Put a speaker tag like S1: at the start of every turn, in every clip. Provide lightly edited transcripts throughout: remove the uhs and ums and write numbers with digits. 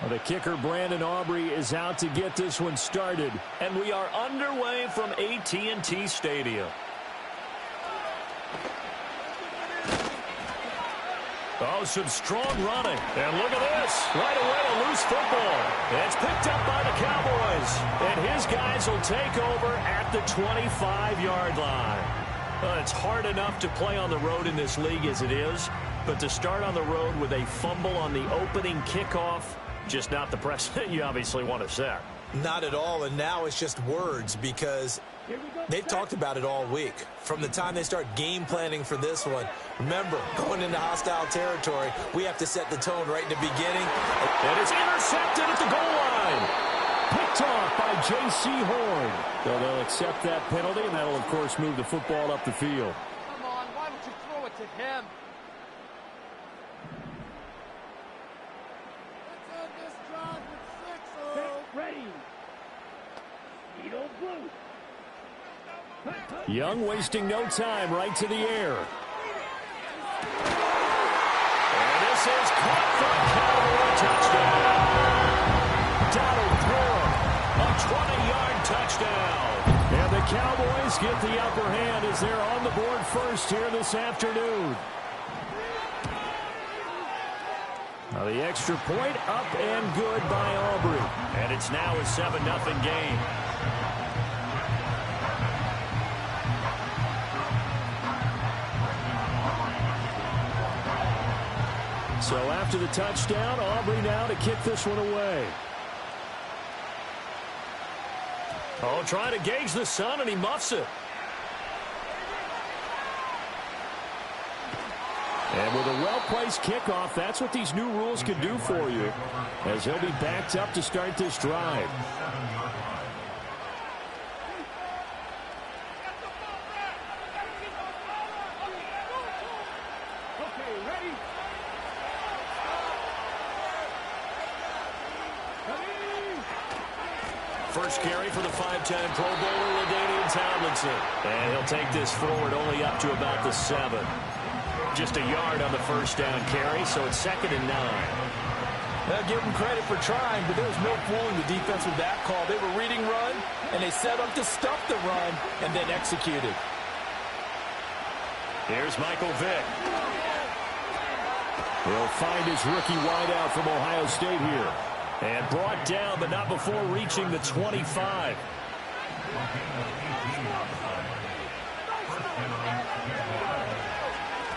S1: Well, the kicker, Brandon Aubrey, is out to get this one started. And we are underway from AT&T Stadium. Oh, some strong running. And look at this. Right away, a loose football. It's picked up by the Cowboys. And his guys will take over at the 25-yard line. It's hard enough to play on the road in this league as it is. But to start on the road with a fumble on the opening kickoff, just not the precedent you obviously want to set.
S2: Not at all, and now it's just words because they've talked about it all week. From the time they start game planning for this one, remember, going into hostile territory, we have to set the tone right in the beginning.
S1: And it's intercepted at the goal line. Picked off by J.C. Horn. So they'll accept that penalty, and that'll, of course, move the football up the field.
S3: Come on, why don't you throw it to him?
S1: Young wasting no time, right to the air. And this is caught for a Cowboy touchdown. Donald Durham, a 20-yard touchdown. And the Cowboys get the upper hand as they're on the board first here this afternoon. Now the extra point up and good by Aubrey. And it's now a 7-0 game. So after the touchdown, Aubrey now to kick this one away. Oh, trying to gauge the sun, and he muffs it. And with a well-placed kickoff, that's what these new rules can do for you, as he'll be backed up to start this drive. First carry for the 5-time Pro Bowler, LaDainian Tomlinson. And he'll take this forward only up to about the 7. Just a yard on the first down carry, so it's 2nd and 9.
S2: I'll give them credit for trying, but there was no fooling the defense with that call. They were reading run, and they set up to stuff the run, and then executed.
S1: Here's Michael Vick. He'll find his rookie wideout from Ohio State here. And brought down, but not before reaching the 25.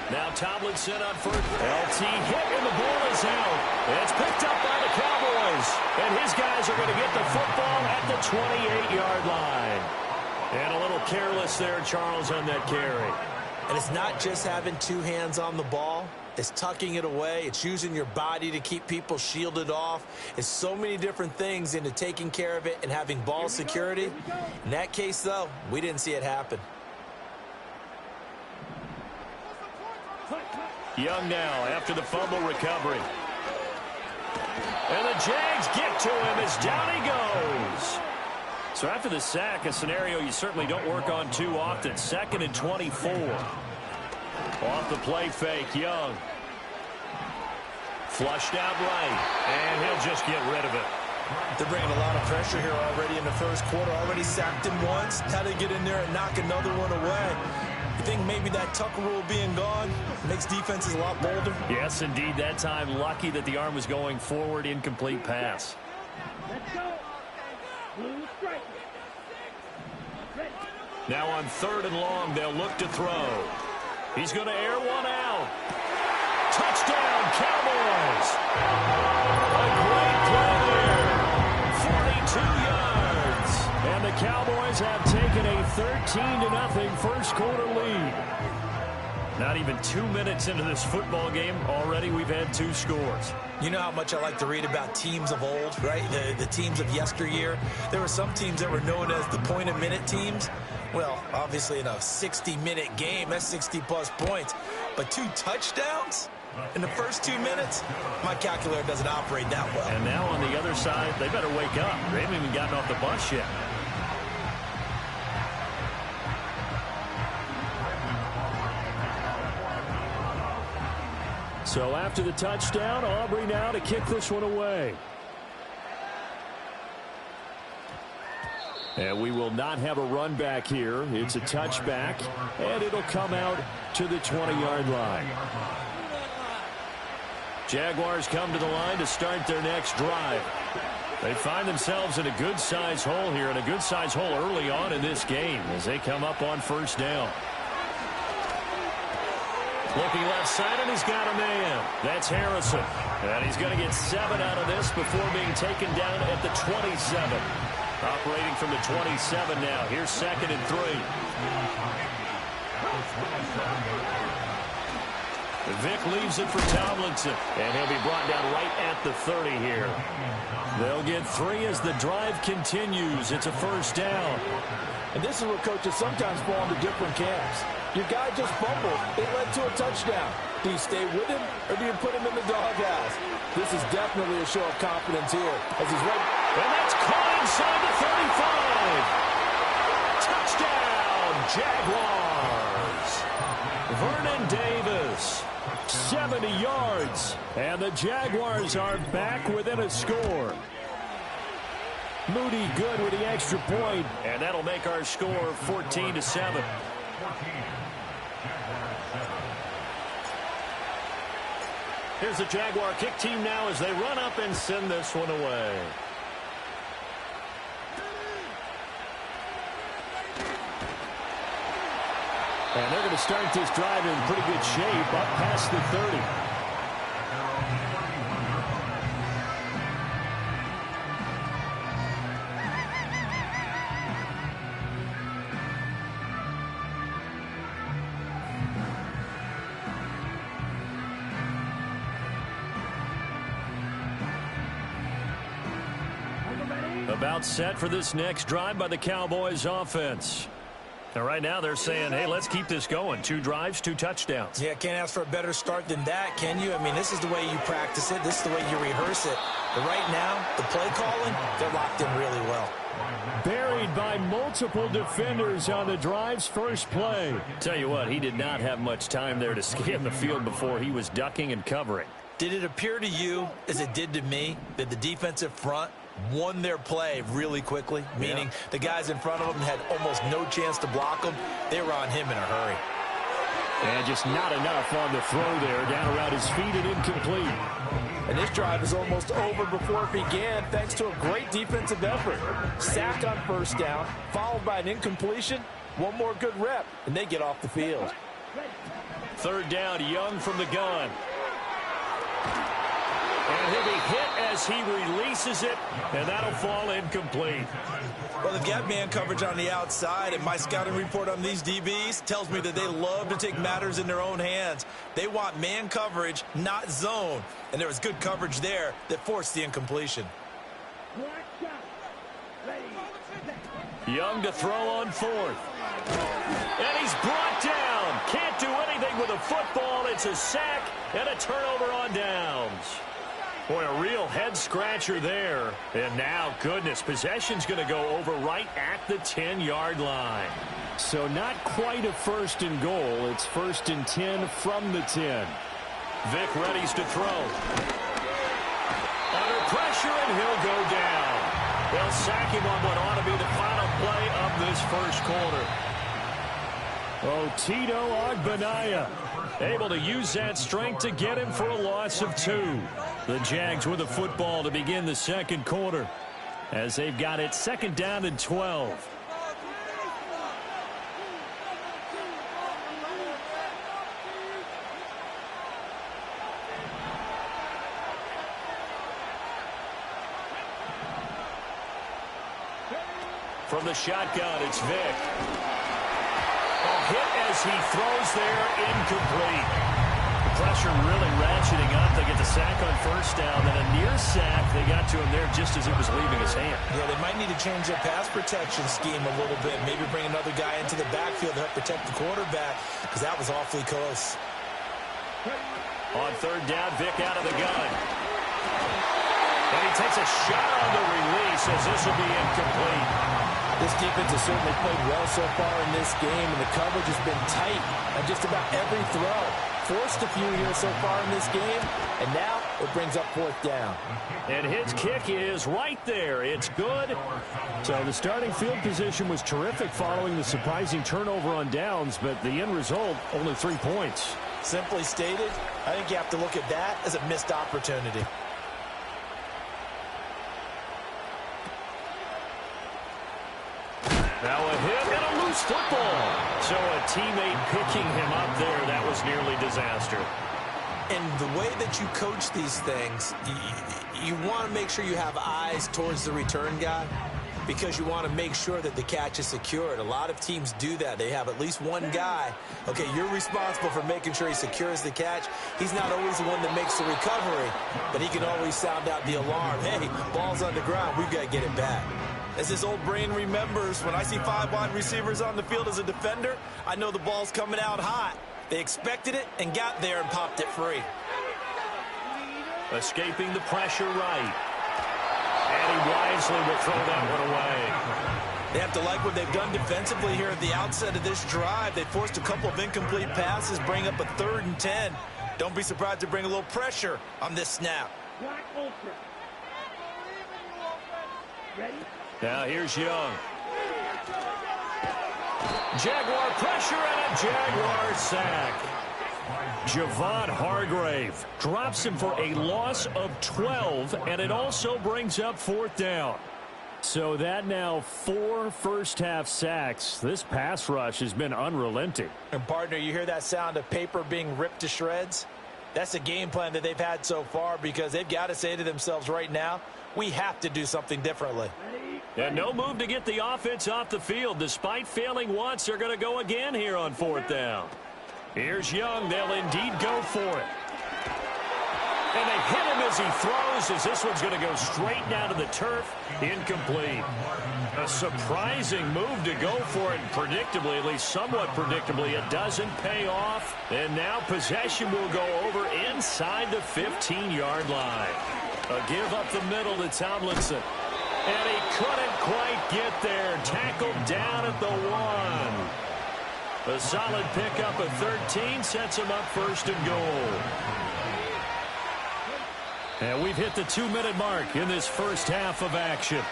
S1: Now Tomlinson on first. LT hit, and the ball is out. It's picked up by the Cowboys. And his guys are going to get the football at the 28-yard line. And a little careless there, Charles, on that carry.
S2: And it's not just having two hands on the ball. It's tucking it away. It's using your body to keep people shielded off. It's so many different things into taking care of it and having ball security. In that case, though, we didn't see it happen.
S1: Young now after the fumble recovery. And the Jags get to him as down he goes. So after the sack, a scenario you certainly don't work on too often. 2nd and 24. Off the play fake, Young. Flushed out right, and he'll just get rid of it.
S2: They're bringing a lot of pressure here already in the first quarter. Already sacked him once. How to get in there and knock another one away. You think maybe that Tucker rule being gone makes defenses a lot bolder?
S1: Yes, indeed. That time, lucky that the arm was going forward. Incomplete pass.
S3: Let's go. Blue strike.
S1: Now on 3rd and long, they'll look to throw. He's going to air one out. Touchdown, Cowboys. A great play there. 42 yards. And the Cowboys have taken a 13-0 first quarter lead. Not even 2 minutes into this football game, already we've had 2 scores.
S2: You know how much I like to read about teams of old, right? The teams of yesteryear. There were some teams that were known as the point-a-minute teams. Well, obviously in a 60-minute game, that's 60-plus points. But 2 touchdowns in the first 2 minutes? My calculator doesn't operate that well.
S1: And now on the other side, they better wake up. They haven't even gotten off the bus yet. So after the touchdown, Aubrey now to kick this one away. And we will not have a run back here. It's a touchback, and it'll come out to the 20-yard line. Jaguars come to the line to start their next drive. They find themselves in a good-sized hole here, and a good-sized hole early on in this game as they come up on first down. Looking left side, and he's got a man. That's Harrison. And he's going to get 7 out of this before being taken down at the 27. Operating from the 27 now. Here's 2nd and 3. Vic leaves it for Tomlinson, and he'll be brought down right at the 30 here. They'll get 3 as the drive continues. It's a first down.
S4: And this is where coaches sometimes fall into different camps. Your guy just fumbled. It led to a touchdown. Do you stay with him, or do you put him in the doghouse? This is definitely a show of confidence here as he's ready.
S1: And that's caught inside the 35. Touchdown, Jaguars. Vernon Davis, 70 yards. And the Jaguars are back within a score. Moody good with the extra point, and that'll make our score 14-7. Here's the Jaguar kick team now as they run up and send this one away. And they're going to start this drive in pretty good shape up past the 30. About set for this next drive by the Cowboys offense. And right now they're saying, hey, let's keep this going. 2 drives, 2 touchdowns.
S2: Yeah, can't ask for a better start than that, can you? I mean, this is the way you practice it. This is the way you rehearse it. But right now, the play calling, they're locked in really well.
S1: Buried by multiple defenders on the drive's first play. Tell you what, he did not have much time there to scan the field before he was ducking and covering.
S2: Did it appear to you, as it did to me, that the defensive front won their play really quickly, meaning the guys in front of them had almost no chance to block them? They were on him in a hurry.
S1: And just not enough on the throw there, down around his feet and incomplete.
S4: And this drive is almost over before it began thanks to a great defensive effort. Sack on first down, followed by an incompletion. One more good rep, and they get off the field.
S1: 3rd down, Young from the gun. And he'll be hit as he releases it, and that'll fall incomplete.
S2: Well, they've got man coverage on the outside, and my scouting report on these DBs tells me that they love to take matters in their own hands. They want man coverage, not zone. And there was good coverage there that forced the incompletion.
S1: Young to throw on 4th. And he's brought down. Can't do anything with a football. It's a sack and a turnover on downs. Boy, a real head-scratcher there. And now, goodness, possession's going to go over right at the 10-yard line. So not quite a 1st and goal. It's 1st and 10 from the 10. Vic readies to throw. Under pressure, and he'll go down. They'll sack him on what ought to be the final play of this first quarter. Tito Agbanaya able to use that strength to get him for a loss of 2. The Jags with a football to begin the second quarter as they've got it 2nd down and 12. From the shotgun, it's Vic. A hit as he throws there, incomplete. The pressure really ratcheting up. They get the sack on first down, then a near sack. They got to him there just as it was leaving his hand.
S2: Yeah, they might need to change their pass protection scheme a little bit. Maybe bring another guy into the backfield to help protect the quarterback, because that was awfully close.
S1: On 3rd down, Vic out of the gun. And he takes a shot on the release as this will be incomplete.
S4: This defense has certainly played well so far in this game, and the coverage has been tight on just about every throw. forced a few here so far in this game, and now it brings up fourth down.
S1: And his kick is right there. It's good. So the starting field position was terrific following the surprising turnover on downs, but the end result, only 3 points.
S2: Simply stated, I think you have to look at that as a missed opportunity.
S1: Now a hit and a loose football. So a teammate picking him up there, that was nearly disaster.
S2: And the way that you coach these things, you want to make sure you have eyes towards the return guy because you want to make sure that the catch is secured. A lot of teams do that. They have at least one guy. Okay, you're responsible for making sure he secures the catch. He's not always the one that makes the recovery, but he can always sound out the alarm. Hey, ball's on the ground. We've got to get it back. As this old brain remembers, when I see 5 wide receivers on the field as a defender, I know the ball's coming out hot. They expected it and got there and popped it free.
S1: Escaping the pressure right. And he wisely will throw that one away.
S2: They have to like what they've done defensively here at the outset of this drive. They forced a couple of incomplete passes, bring up a 3rd and 10. Don't be surprised to bring a little pressure on this snap.
S3: Ready?
S1: Now here's Young. Jaguar pressure and a Jaguar sack. Javon Hargrave drops him for a loss of 12, and it also brings up 4th down. So that now 4 first-half sacks. This pass rush has been unrelenting.
S2: And, partner, you hear that sound of paper being ripped to shreds? That's the game plan that they've had so far because they've got to say to themselves right now, we have to do something differently.
S1: And no move to get the offense off the field. Despite failing once, they're going to go again here on 4th down. Here's Young. They'll indeed go for it. And they hit him as he throws, as this one's going to go straight down to the turf. Incomplete. A surprising move to go for it. Predictably, at least somewhat predictably, it doesn't pay off. And now possession will go over inside the 15-yard line. A give up the middle to Tomlinson. And he couldn't quite get there. Tackled down at the 1. A solid pickup of 13 sets him up 1st and goal. And we've hit the 2-minute mark in this first half of action.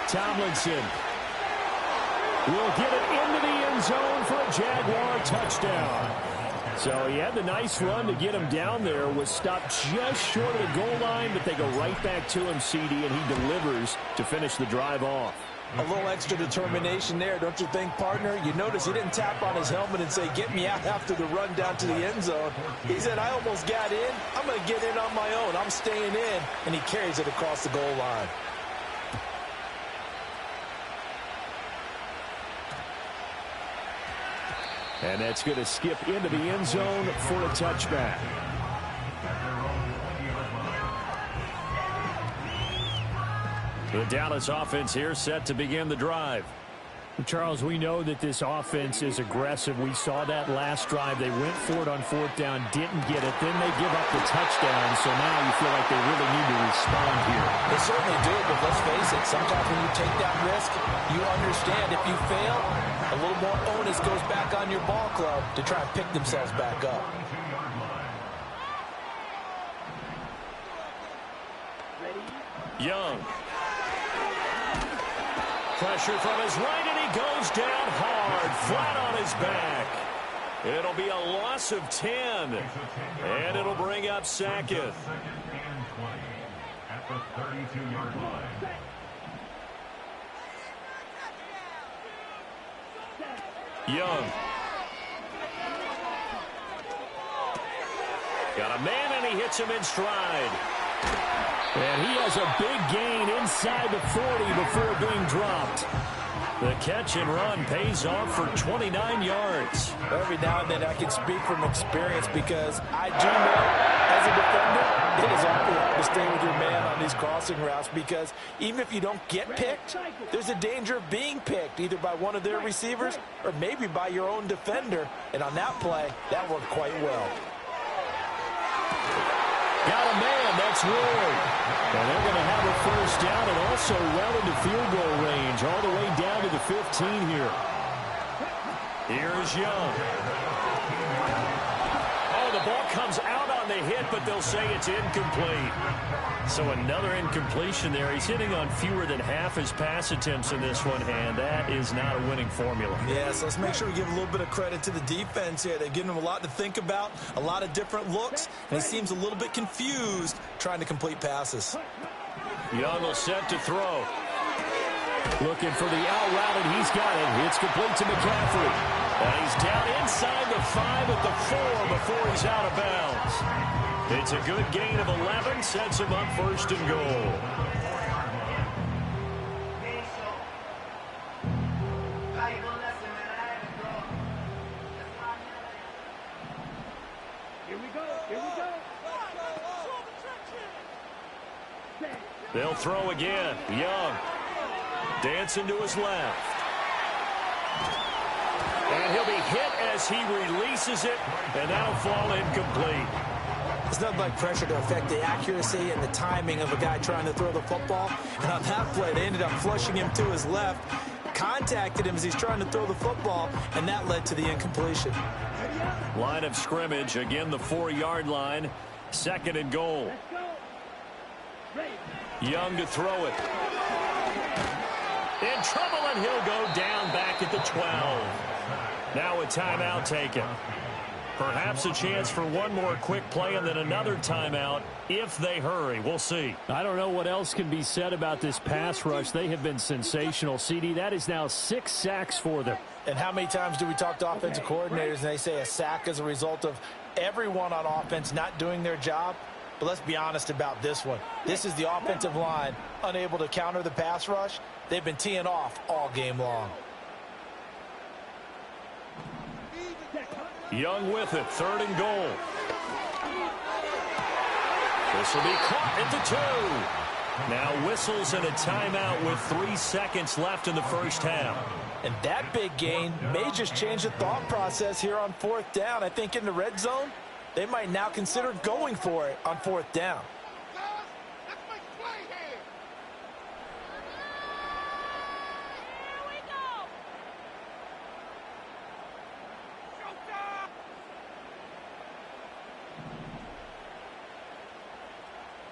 S1: Tomlinson will get it into the end zone for a Jaguar touchdown. So he had the nice run to get him down there, was stopped just short of the goal line, but they go right back to him, CD, and he delivers to finish the drive off.
S2: A little extra determination there, don't you think, partner? You notice he didn't tap on his helmet and say, get me out after the run down to the end zone. He said, I almost got in. I'm going to get in on my own. I'm staying in. And he carries it across the goal line.
S1: And that's going to skip into the end zone for a touchback. The Dallas offense here set to begin the drive. Charles, we know that this offense is aggressive. We saw that last drive. They went for it on 4th down, didn't get it. Then they give up the touchdown. So now you feel like they really need to respond here.
S2: They certainly do, but let's face it. Sometimes when you take that risk, you understand if you fail, a little more onus goes back on your ball club to try and pick themselves back up.
S1: Young. Pressure from his right, and he goes down hard, flat on his back. It'll be a loss of 10, and it'll bring up 2nd.
S5: At the 32-yard line.
S1: Young. Got a man, and he hits him in stride. And he has a big gain inside the 40 before being dropped. The catch and run pays off for 29 yards.
S2: Every now and then I can speak from experience because I do know as a defender it is awful to stay with your man on these crossing routes because even if you don't get picked, there's a danger of being picked either by one of their receivers or maybe by your own defender. And on that play, that worked quite well.
S1: Got a man. That's Ward. And they're going to have a first down and also well into field goal range, all the way down to the 15 here. Here's Young. Oh, the ball comes out on the hit, but they'll say it's incomplete. So another incompletion there. He's hitting on fewer than half his pass attempts in this one, and that is not a winning formula.
S2: Yeah, so let's make sure we give a little bit of credit to the defense here. They've given him a lot to think about, a lot of different looks, and he seems a little bit confused trying to complete passes.
S1: Young will set to throw. Looking for the out route, and he's got it. It's complete to McCaffrey. And he's down inside the 5 at the 4 before he's out of bounds. It's a good gain of 11, sets him up first and goal.
S3: Here we go. Here we go.
S1: They'll throw again. Young dancing to his left. And he'll be hit as he releases it, and that'll fall incomplete.
S2: It's nothing like pressure to affect the accuracy and the timing of a guy trying to throw the football. And on that play, they ended up flushing him to his left, contacted him as he's trying to throw the football, and that led to the incompletion.
S1: Line of scrimmage, again the 4-yard line, second and goal. Young to throw it. In trouble, and he'll go down back at the 12. Now a timeout taken. Perhaps a chance for one more quick play and then another timeout if they hurry. We'll see. I don't know what else can be said about this pass rush. They have been sensational, CD. That is now 6 sacks for them.
S2: And how many times do we talk to offensive coordinators and they say a sack is a result of everyone on offense not doing their job? But let's be honest about this one. This is the offensive line unable to counter the pass rush. They've been teeing off all game long.
S1: Young with it, third and goal. This will be caught at the 2. Now whistles and a timeout with 3 seconds left in the first half.
S2: And that big gain may just change the thought process here on 4th down. I think in the red zone, they might now consider going for it on 4th down.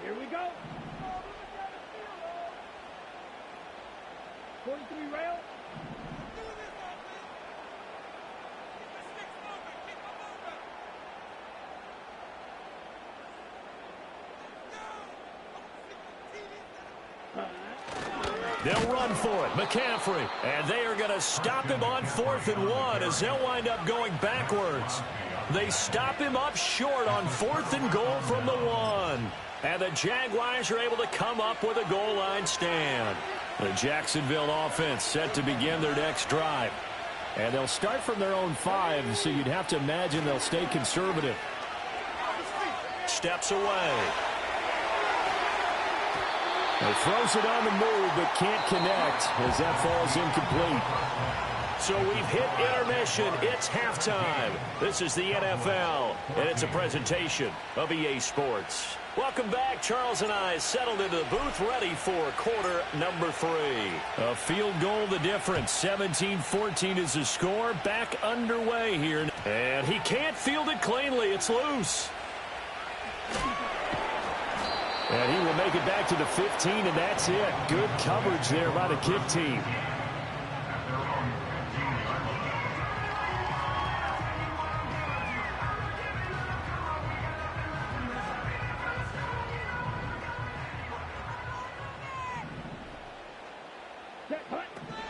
S3: Here we go. 43 rail.
S1: They'll run for it. McCaffrey. And they are going to stop him on 4th and 1 as they'll wind up going backwards. They stop him up short on 4th and goal from the 1. And the Jaguars are able to come up with a goal line stand. The Jacksonville offense set to begin their next drive. And they'll start from their own 5, so you'd have to imagine they'll stay conservative. Steps away. He throws it on the move, but can't connect as that falls incomplete. So we've hit intermission. It's halftime. This is the NFL, and it's a presentation of EA Sports. Welcome back. Charles and I settled into the booth, ready for quarter number 3. A field goal the difference. 17-14 is the score. Back underway here. And he can't field it cleanly. It's loose. And he will make it back to the 15, and that's it. Good coverage there by the kick team.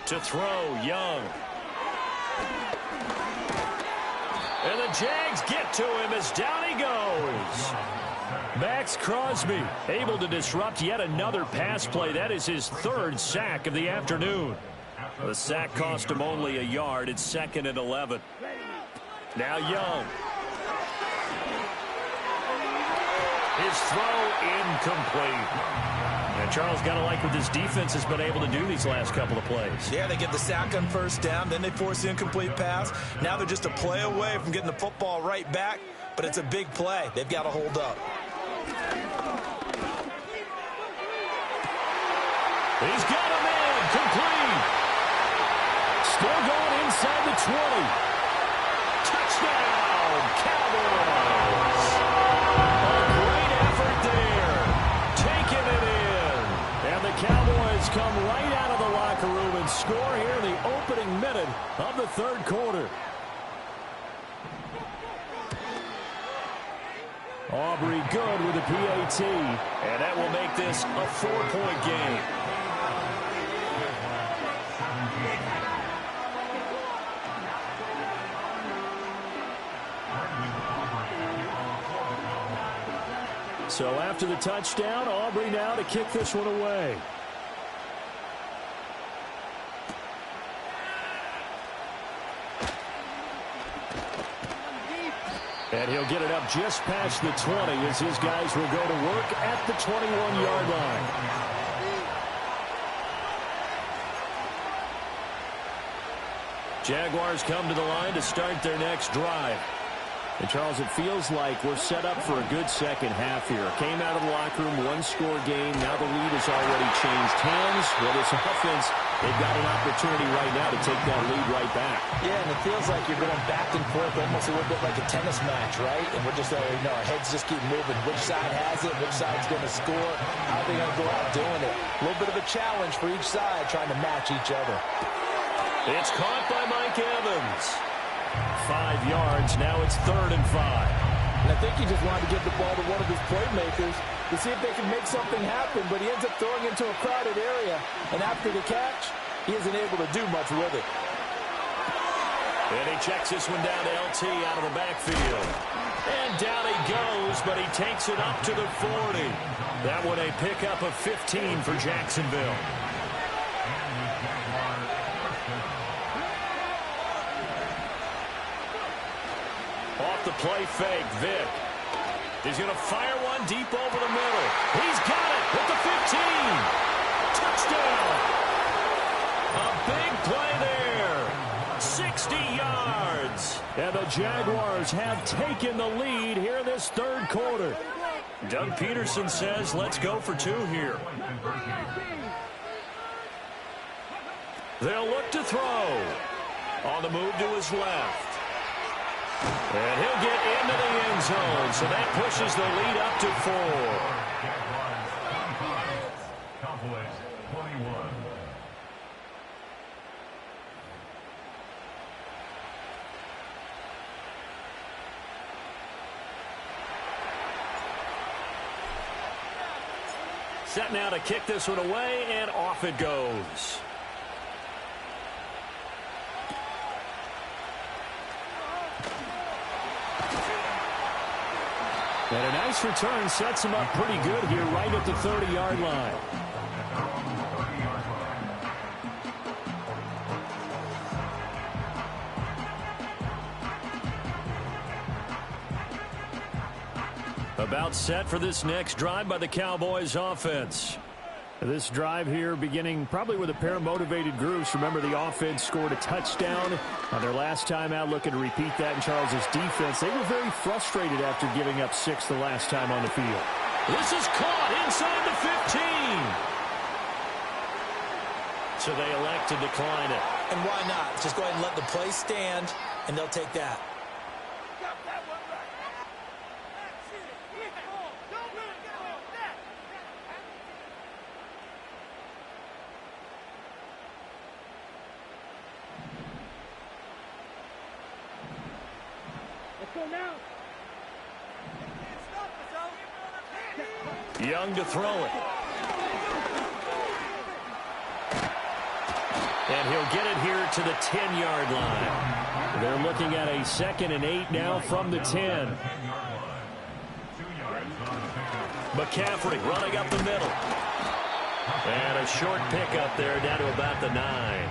S1: To throw, Young. And the Jags get to him as down he goes. Max Crosby able to disrupt yet another pass play. That is his 3rd sack of the afternoon. The sack cost him only a yard. It's 2nd and 11. Now Young. His throw incomplete. And Charles, got to like what this defense has been able to do these last couple of plays.
S2: Yeah, they get the sack on 1st down, then they force the incomplete pass. Now they're just a play away from getting the football right back, but it's a big play. They've got to hold up.
S1: He's got him in. Complete. Still going inside the 20. Touchdown, Cowboys. A great effort there. Taking it in. And the Cowboys come right out of the locker room and score here in the opening minute of the third quarter. Aubrey good with a PAT. And that will make this a 4-point game. So after the touchdown, Aubrey now to kick this one away. And he'll get it up just past the 20 as his guys will go to work at the 21-yard line. Jaguars come to the line to start their next drive. And, Charles, it feels like we're set up for a good second half here. Came out of the locker room, one-score game. Now the lead has already changed hands. Well, this offense, they've got an opportunity right now to take that lead right back.
S4: Yeah, and it feels like you're going back and forth almost a little bit like a tennis match, right? And we're just, our heads just keep moving. Which side has it? Which side's going to score? How are they going to go out doing it? A little bit of a challenge for each side trying to match each other.
S1: It's caught by Mike Evans. 5 yards. Now it's 3rd and 5.
S4: And I think he just wanted to give the ball to one of his playmakers to see if they can make something happen, but he ends up throwing into a crowded area. And after the catch, he isn't able to do much with it.
S1: And he checks this one down to LT out of the backfield. And down he goes, but he takes it up to the 40. That one a pickup of 15 for Jacksonville. Off the play fake, Vic. He's going to fire one deep over the middle. He's got it at the 15. Touchdown. A big play there. 60 yards. And the Jaguars have taken the lead here in this third quarter. Doug Peterson says, let's go for 2 here. They'll look to throw. On the move to his left. And he'll get into the end zone, so that pushes the lead up to 4.
S5: Cowboys 21.
S1: Set now to kick this one away, and off it goes. And a nice return sets him up pretty good here right at the 30-yard line. About set for this next drive by the Cowboys offense. This drive here beginning probably with a pair of motivated groups. Remember, the offense scored a touchdown on their last time out, looking to repeat that in Charles's defense. They were very frustrated after giving up 6 the last time on the field. This is caught inside the 15. So they elect to decline it.
S2: And why not? Just go ahead and let the play stand, and they'll take that.
S1: Young to throw it. And he'll get it here to the 10-yard line. They're looking at a 2nd and 8 now from the 10. McCaffrey running up the middle. And a short pickup there down to about the 9.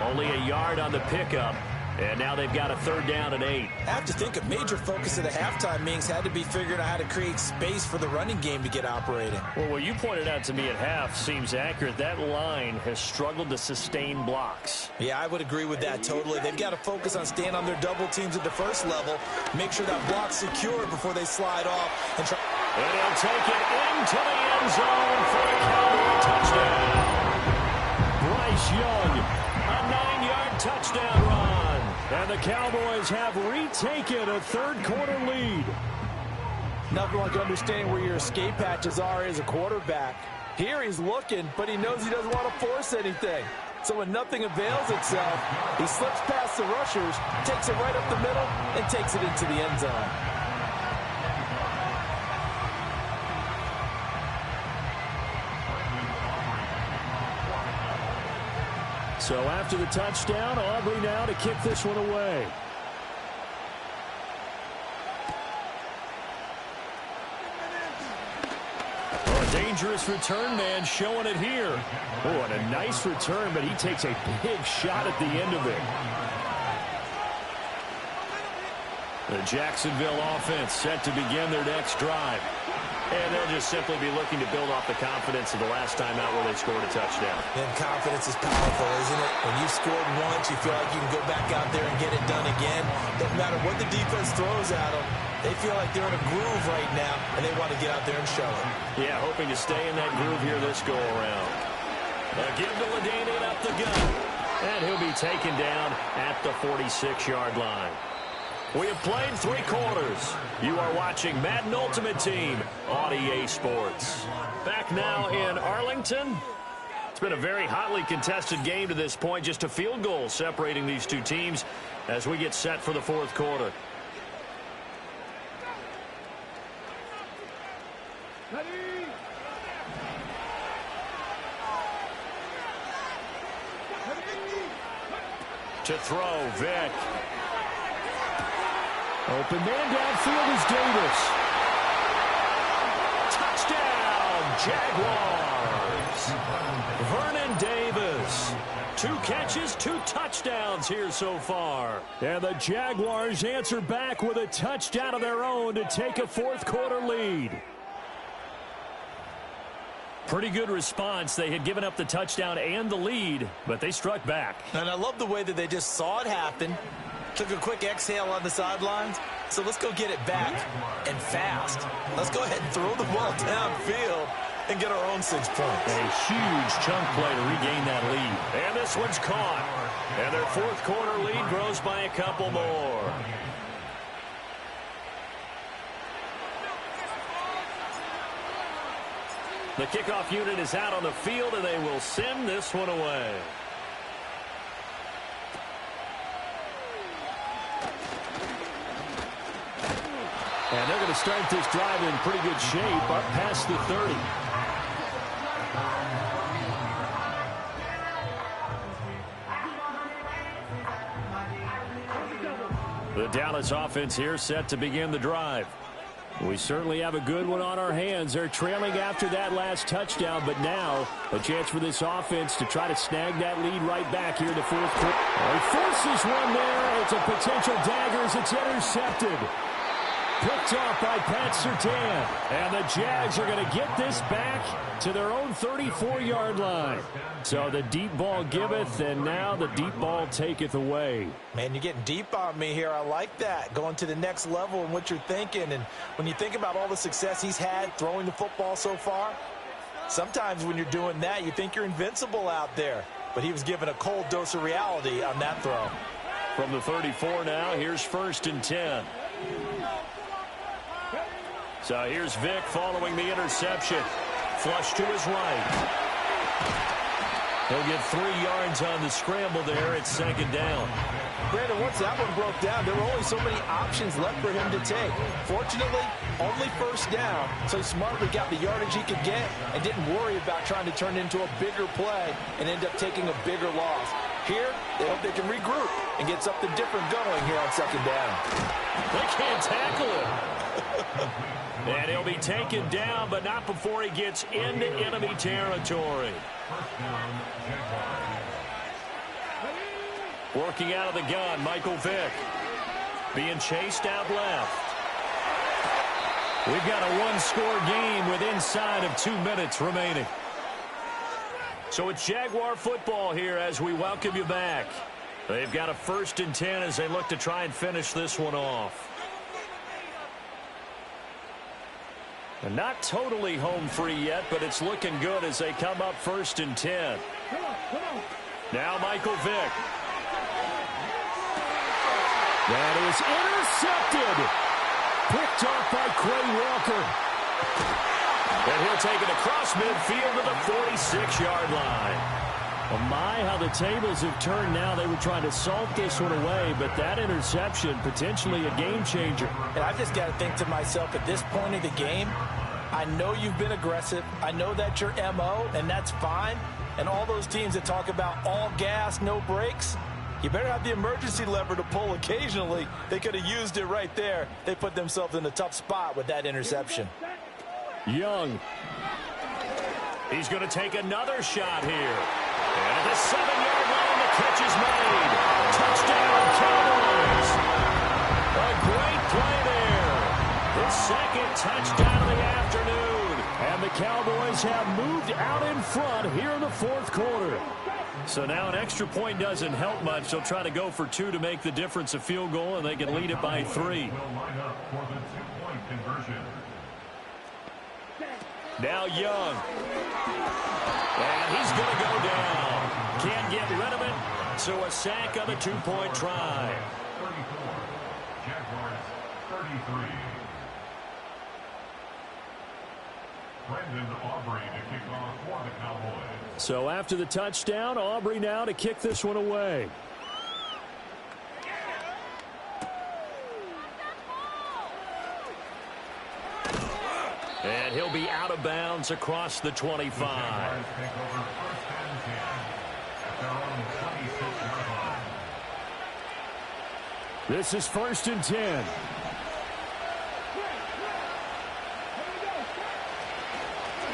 S1: Only a yard on the pickup. And now they've got a 3rd down and 8.
S2: I have to think a major focus of the halftime meetings had to be figuring out how to create space for the running game to get operating.
S1: Well, what you pointed out to me at half seems accurate. That line has struggled to sustain blocks.
S2: Yeah, I would agree with that totally. They've got to focus on staying on their double teams at the first level, make sure that block's secure before they slide off. And
S1: he'll take it into the end zone for a Cowboy touchdown. Bryce Young. A 9-yard touchdown run. And the Cowboys have retaken a third-quarter lead.
S4: Nothing like understanding where your escape hatches are as a quarterback. Here he's looking, but he knows he doesn't want to force anything. So when nothing avails itself, he slips past the rushers, takes it right up the middle, and takes it into the end zone.
S1: So after the touchdown, Aubrey now to kick this one away. Oh, a dangerous return man showing it here. Oh, and a nice return, but he takes a big shot at the end of it. The Jacksonville offense set to begin their next drive. And they'll just simply be looking to build off the confidence of the last time out where they scored a touchdown.
S2: And confidence is powerful, isn't it? When you've scored once, you feel like you can go back out there and get it done again. Doesn't matter what the defense throws at them. They feel like they're in a groove right now, and they want to get out there and show it.
S1: Yeah, hoping to stay in that groove here this go-around. Give to Ladanian up the gut. And he'll be taken down at the 46-yard line. We have played 3 quarters. You are watching Madden Ultimate Team on EA Sports. Back now in Arlington. It's been a very hotly contested game to this point. Just a field goal separating these two teams as we get set for the fourth quarter.
S3: Ready?
S1: To throw, Vick. Open man downfield is Davis. Touchdown, Jaguars. Vernon Davis. 2 catches, 2 touchdowns here so far. And the Jaguars answer back with a touchdown of their own to take a fourth-quarter lead. Pretty good response. They had given up the touchdown and the lead, but they struck back.
S2: And I love the way that they just saw it happen. Took a quick exhale on the sidelines. So let's go get it back and fast. Let's go ahead and throw the ball downfield and get our own 6 points.
S1: A huge chunk play to regain that lead. And this one's caught. And their fourth-quarter lead grows by a couple more. The kickoff unit is out on the field, and they will send this one away. And they're going to start this drive in pretty good shape, up past the 30. The Dallas offense here set to begin the drive. We certainly have a good one on our hands. They're trailing after that last touchdown, but now a chance for this offense to try to snag that lead right back here in the fourth quarter. He forces one there. It's a potential dagger as it's intercepted. Picked off by Pat Surtain. And the Jags are going to get this back to their own 34-yard line. So the deep ball giveth, and now the deep ball taketh away.
S2: Man, you're getting deep on me here. I like that. Going to the next level in what you're thinking. And when you think about all the success he's had throwing the football so far, sometimes when you're doing that, you think you're invincible out there. But he was given a cold dose of reality on that throw.
S1: From the 34 now, here's 1st and 10. So here's Vick following the interception. Flush to his right. He'll get 3 yards on the scramble there. It's 2nd down.
S4: Brandon, once that one broke down, there were only so many options left for him to take. Fortunately, only 1st down, so he smartly got the yardage he could get and didn't worry about trying to turn it into a bigger play and end up taking a bigger loss. Here, they hope they can regroup and get something different going here on 2nd down.
S1: They can't tackle him. And he'll be taken down, but not before he gets into enemy territory. Working out of the gun, Michael Vick. Being chased out left. We've got a 1-score game with inside of 2 minutes remaining. So it's Jaguar football here as we welcome you back. They've got a 1st and 10 as they look to try and finish this one off. And not totally home free yet, but it's looking good as they come up 1st and 10.
S3: Come on, come on.
S1: Now Michael Vick. That is intercepted. Picked off by Quay Walker. And he'll take it across midfield to the 46-yard line. Well, my, how the tables have turned now. They were trying to salt this one away, but that interception, potentially a game changer.
S2: And I've just got to think to myself, at this point of the game, I know you've been aggressive. I know that's your MO, and that's fine. And all those teams that talk about all gas, no brakes, you better have the emergency lever to pull occasionally. They could have used it right there. They put themselves in a tough spot with that interception.
S1: Young. He's going to take another shot here. And at the 7-yard line, the catch is made. Touchdown, Cowboys. A great play there. The second touchdown of the afternoon. And the Cowboys have moved out in front here in the fourth quarter. So now an extra point doesn't help much. They'll try to go for 2 to make the difference a field goal, and they can lead it by 3. Now Young. And he's going to go down. Can't get rid of it. So a sack on the 2-point try.
S5: 34. Jaguars 33. Brandon Aubrey to kick off for the Cowboys.
S1: So after the touchdown, Aubrey now to kick this one away. And he'll be out of bounds across the 25. This is 1st and 10.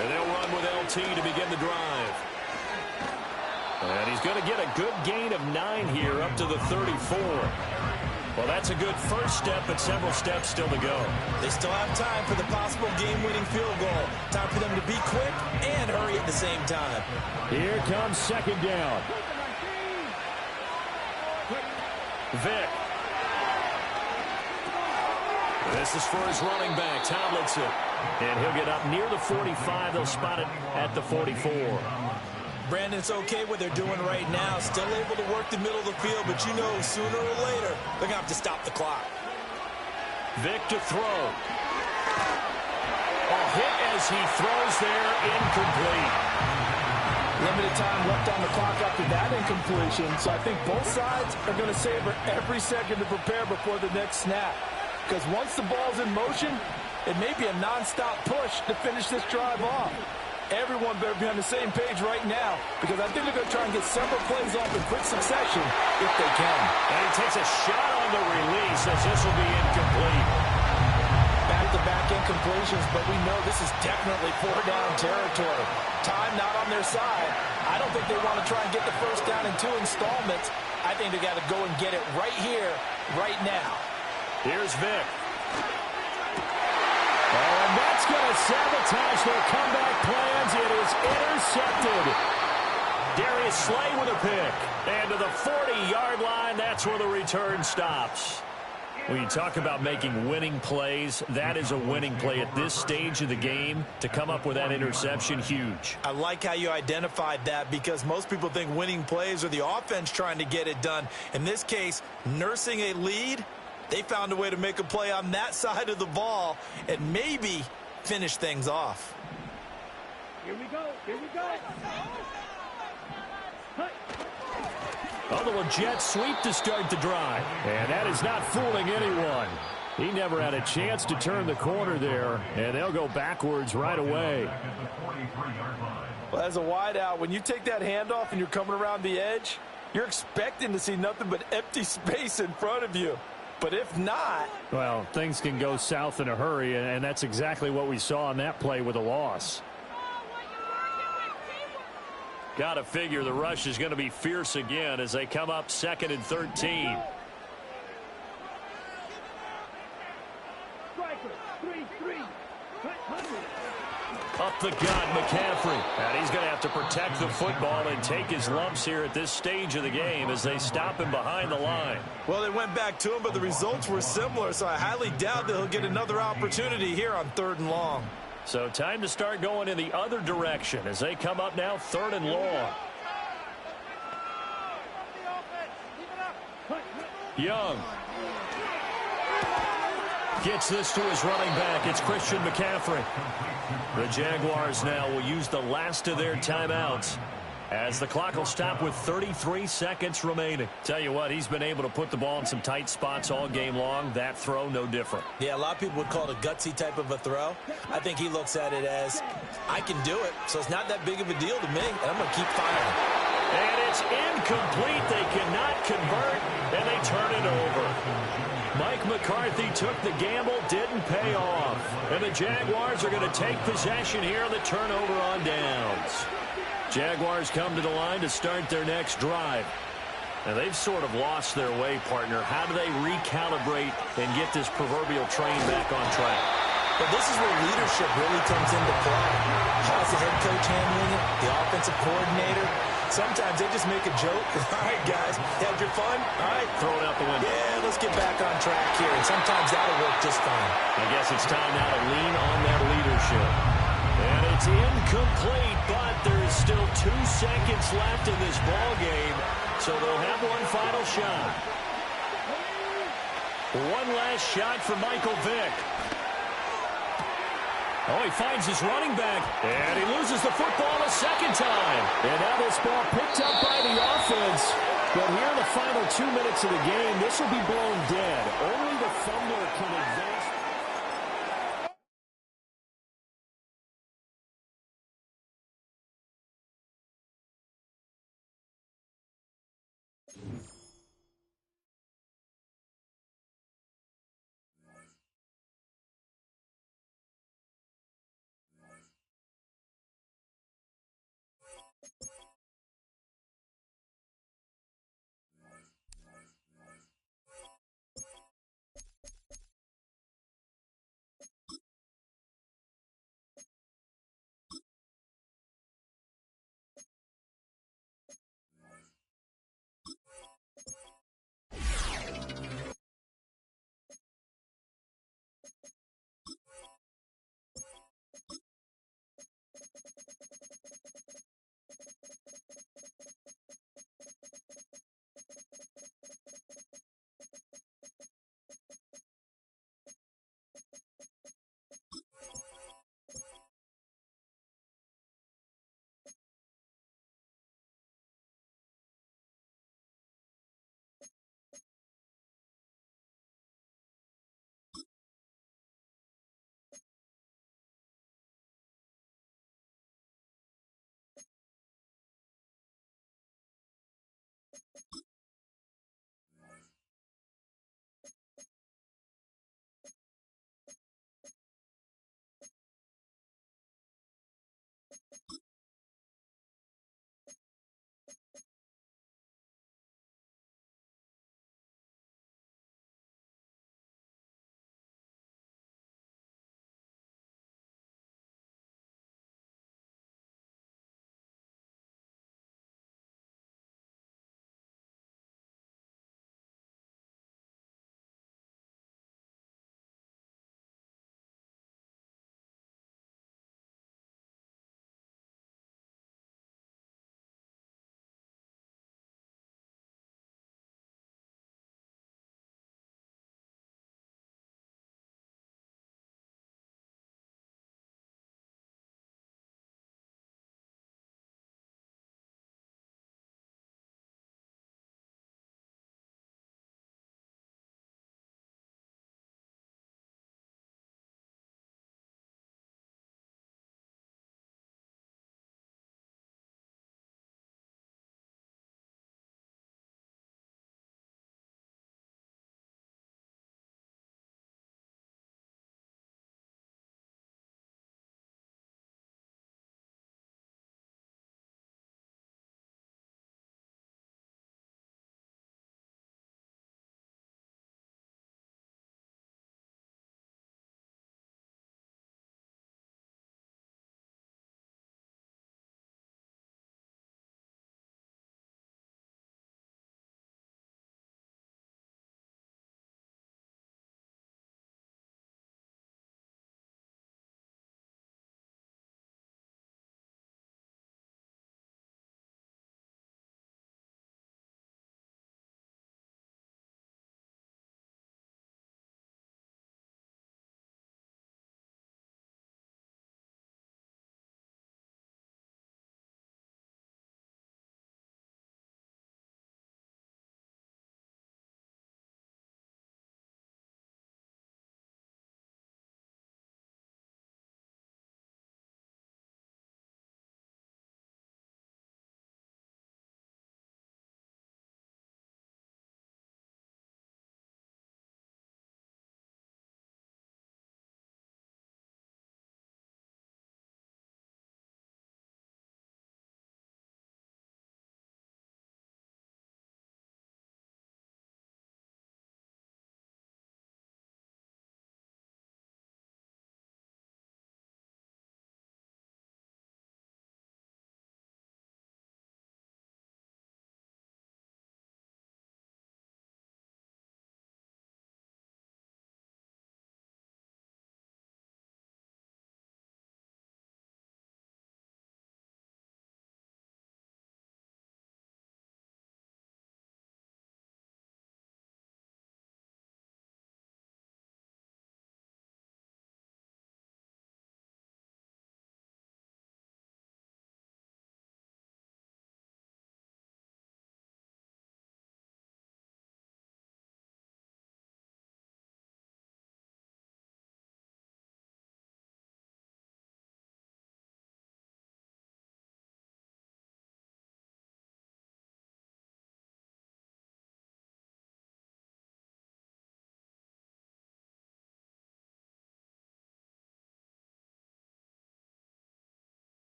S1: And they'll run with LT to begin the drive. And he's going to get a good gain of 9 here up to the 34. Well, that's a good first step, but several steps still to go.
S2: They still have time for the possible game-winning field goal. Time for them to be quick and hurry at the same time.
S1: Here comes 2nd down. Vick. This is for his running back, Tomlinson. And he'll get up near the 45. They'll spot it at the 44.
S2: Brandon, it's okay what they're doing right now. Still able to work the middle of the field, but you know sooner or later they're going to have to stop the clock.
S1: Vick to throw. A hit as he throws there, incomplete.
S4: Limited time left on the clock after that incompletion, so I think both sides are going to savor every second to prepare before the next snap. Because once the ball's in motion, it may be a non-stop push to finish this drive off. Everyone better be on the same page right now, because I think they're going to try and get several plays off in quick succession if they can.
S1: And he takes a shot on the release as this will be incomplete.
S2: Back-to-back incompletions, but we know this is definitely 4-down territory. Time not on their side. I don't think they want to try and get the first down in 2 installments. I think they got to go and get it right here, right now.
S1: Here's Vick. Oh, and that's going to sabotage their comeback plans. It is intercepted. Darius Slay with a pick. And to the 40-yard line, that's where the return stops. When you talk about making winning plays, that is a winning play at this stage of the game. To come up with that interception, huge.
S2: I like how you identified that, because most people think winning plays are the offense trying to get it done. In this case, nursing a lead, they found a way to make a play on that side of the ball and maybe finish things off.
S3: Here we go. Here we go.
S1: A little jet sweep to start the drive. And that is not fooling anyone. He never had a chance to turn the corner there, and they'll go backwards right away.
S4: Well, as a wideout, when you take that handoff and you're coming around the edge, you're expecting to see nothing but empty space in front of you. But if not...
S1: Well, things can go south in a hurry, and that's exactly what we saw on that play with a loss. Got to figure the rush is going to be fierce again as they come up 2nd and 13. Up the gut, McCaffrey. And he's going to have to protect the football and take his lumps here at this stage of the game as they stop him behind the line.
S2: Well, they went back to him, but the results were similar, so I highly doubt that he'll get another opportunity here on 3rd and long.
S1: So time to start going in the other direction as they come up now 3rd and long. Young gets this to his running back. It's Christian McCaffrey. The Jaguars now will use the last of their timeouts as the clock will stop with 33 seconds remaining. Tell you what, he's been able to put the ball in some tight spots all game long. That throw, no different.
S2: Yeah, a lot of people would call it a gutsy type of a throw. I think he looks at it as, I can do it, so it's not that big of a deal to me, and I'm going to keep firing.
S1: And it's incomplete. They cannot convert, and they turn it over. Mike McCarthy took the gamble, didn't pay off. And the Jaguars are going to take possession here on the turnover on downs. Jaguars come to the line to start their next drive. And they've sort of lost their way, partner. How do they recalibrate and get this proverbial train back on track?
S2: But this is where leadership really comes into play. How's the head coach handling it? The offensive coordinator? Sometimes they just make a joke. All right, guys, had your fun? All right.
S1: Throw it out the window.
S2: Yeah, let's get back on track here. And sometimes that'll work just fine.
S1: I guess it's time now to lean on that leadership. And it's incomplete, but there's still 2 seconds left in this ball game, so they'll have one final shot. One last shot for Michael Vick. Oh, he finds his running back, and he loses the football a second time.
S4: And now this ball picked up by the offense. But here in the final 2 minutes of the game, this will be blown dead. Only the Thunder can advance.